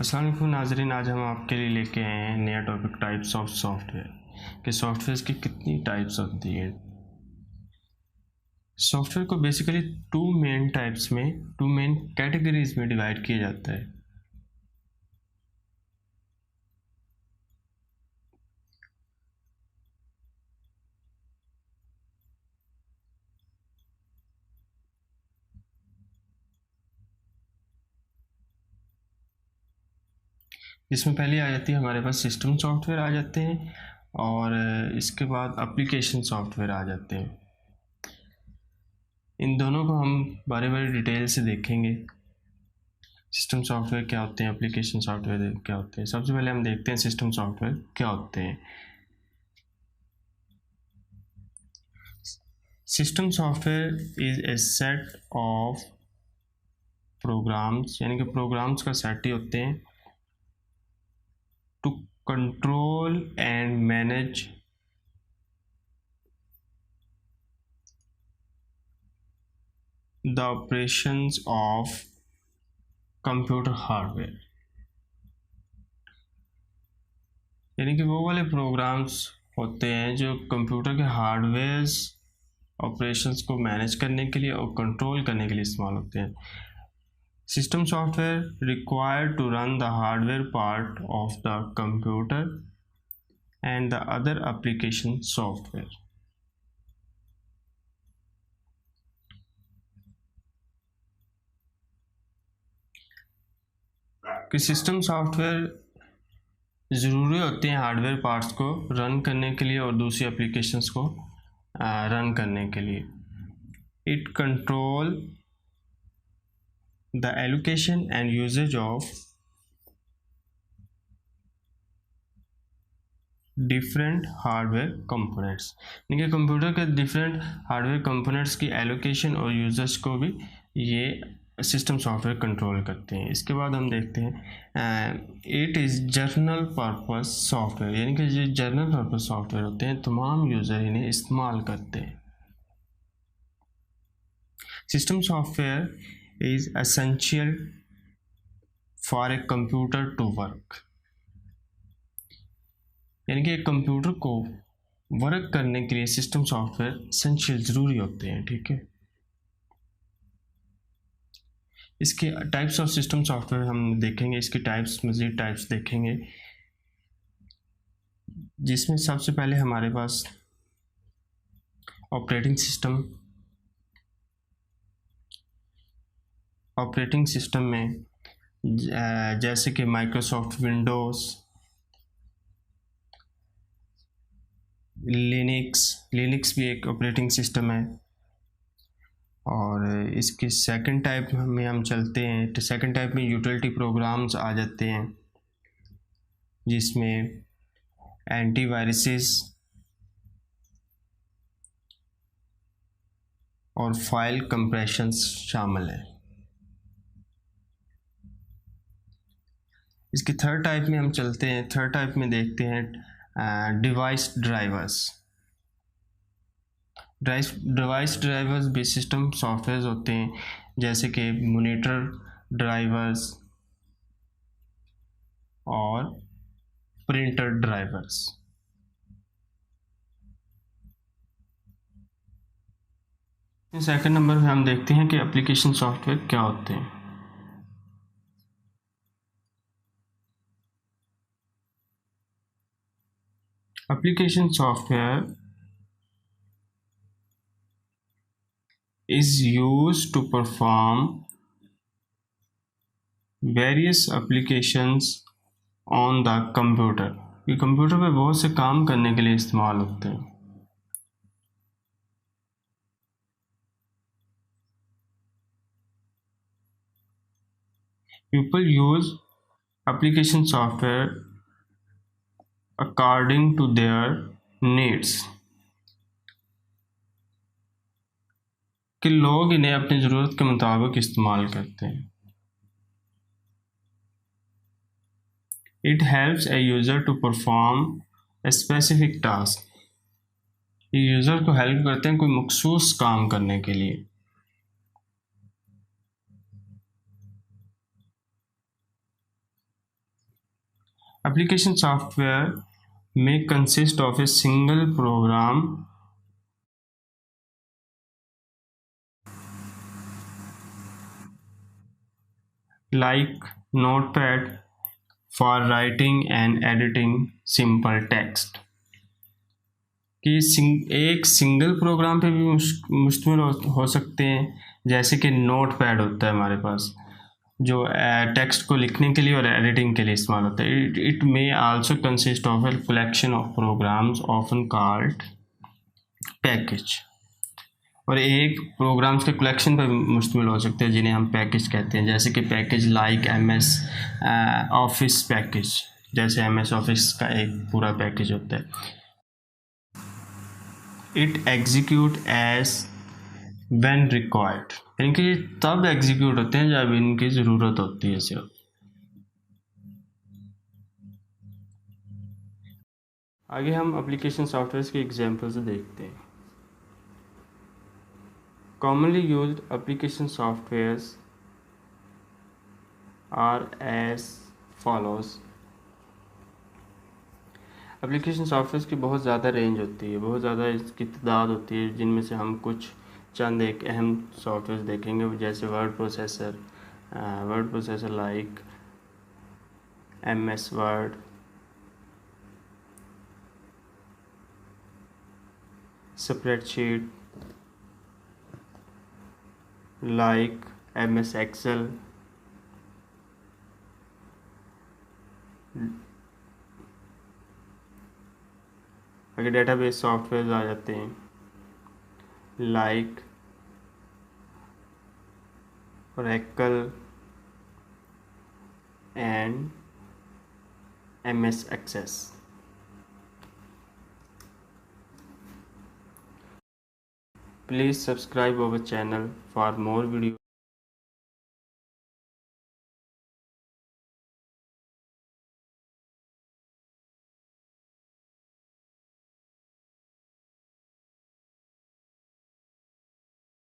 अस्सलाम वालेकुम नाज़रीन, आज हम आपके लिए लेके आए हैं नया टॉपिक टाइप्स ऑफ सॉफ्टवेयर कि सॉफ्टवेयर की कितनी टाइप्स होती है। सॉफ्टवेयर को बेसिकली टू मेन कैटेगरीज में डिवाइड किया जाता है। इसमें पहले आ जाती है हमारे पास सिस्टम सॉफ्टवेयर आ जाते हैं और इसके बाद एप्लीकेशन सॉफ्टवेयर आ जाते हैं। इन दोनों को हम बारे बारे डिटेल से देखेंगे। सिस्टम सॉफ्टवेयर क्या होते हैं, एप्लीकेशन सॉफ्टवेयर क्या होते हैं। सबसे पहले हम देखते हैं सिस्टम सॉफ्टवेयर क्या होते हैं। System software is a set of programs, यानी कि प्रोग्राम्स का सेट ही होते हैं to control and manage the operations of computer hardware, यानी कि वो वाले प्रोग्राम्स होते हैं जो कंप्यूटर के हार्डवेयर ऑपरेशंस को मैनेज करने के लिए और कंट्रोल करने के लिए इस्तेमाल होते हैं। System software required to run the hardware part of the computer and the other application software. कि सिस्टम सॉफ्टवेयर ज़रूरी होते हैं हार्डवेयर पार्ट्स को रन करने के लिए और दूसरी एप्लीकेशंस को रन करने के लिए। It control the allocation and usages of different hardware components, यानी कि कंप्यूटर के डिफरेंट हार्डवेयर कंपोनेंट्स की एलोकेशन और यूजर्स को भी ये सिस्टम सॉफ्टवेयर कंट्रोल करते हैं। इसके बाद हम देखते हैं it is general purpose software, यानी कि जो जनरल पर्पस सॉफ्टवेयर होते हैं तमाम यूज़र इन्हें इस्तेमाल करते हैं। System software is essential for a computer to work, यानी कि एक कंप्यूटर को वर्क करने के लिए सिस्टम सॉफ्टवेयर एसेंशियल ज़रूरी होते हैं। ठीक है, इसके टाइप्स ऑफ सिस्टम सॉफ्टवेयर हम देखेंगे, इसके मज़ीद टाइप्स देखेंगे, जिसमें सबसे पहले हमारे पास ऑपरेटिंग सिस्टम में जैसे कि माइक्रोसॉफ्ट विंडोज़, लिनक्स भी एक ऑपरेटिंग सिस्टम है। और इसके सेकंड टाइप में हम चलते हैं तो सेकंड टाइप में यूटिलिटी प्रोग्राम्स आ जाते हैं, जिसमें एंटीवायरसेस और फाइल कंप्रेशंस शामिल है। इसके थर्ड टाइप में हम चलते हैं, थर्ड टाइप में देखते हैं डिवाइस ड्राइवर्स भी सिस्टम सॉफ्टवेयर होते हैं, जैसे कि मॉनिटर ड्राइवर्स और प्रिंटर ड्राइवर्स। सेकंड नंबर पे हम देखते हैं कि एप्लीकेशन सॉफ्टवेयर क्या होते हैं। Application software is used to perform various applications on the computer, ये कंप्यूटर पे बहुत से काम करने के लिए इस्तेमाल होते हैं। People use application software according to their needs, कि लोग इन्हें अपनी ज़रूरत के मुताबिक इस्तेमाल करते हैं। It helps a user to perform a specific task, ये यूज़र को हेल्प करते हैं कोई मखसूस काम करने के लिए। Application software may consist of a single program like Notepad for writing and editing simple text कि एक सिंगल प्रोग्राम पे भी मुश्तमिल हो सकते हैं, जैसे कि नोट पैड होता है हमारे पास जो टेक्स्ट को लिखने के लिए और एडिटिंग के लिए इस्तेमाल होता है. It may also consist of a collection of programs often called package. और एक प्रोग्राम्स के कलेक्शन पर मुश्तमिल हो सकते हैं जिन्हें हम पैकेज कहते हैं, जैसे कि package like MS office package, जैसे MS ऑफिस का एक पूरा पैकेज होता है. It execute as when required, यानी कि तब एग्जीक्यूट होते हैं जब इनकी ज़रूरत होती है सिर्फ. आगे हम एप्लीकेशन सॉफ्टवेयर की एग्जांपल्स देखते हैं. Commonly used application softwares are as follows. Application software की बहुत ज़्यादा रेंज होती है, बहुत ज़्यादा इसकी तादाद होती है, जिनमें से हम कुछ चंद एक अहम सॉफ्टवेयर देखेंगे, जैसे word processor like MS word, spreadsheet like MS Excel, आगे डेटाबेस सॉफ्टवेयर आ जाते हैं like Oracle and MS Access. Please subscribe our channel for more videos.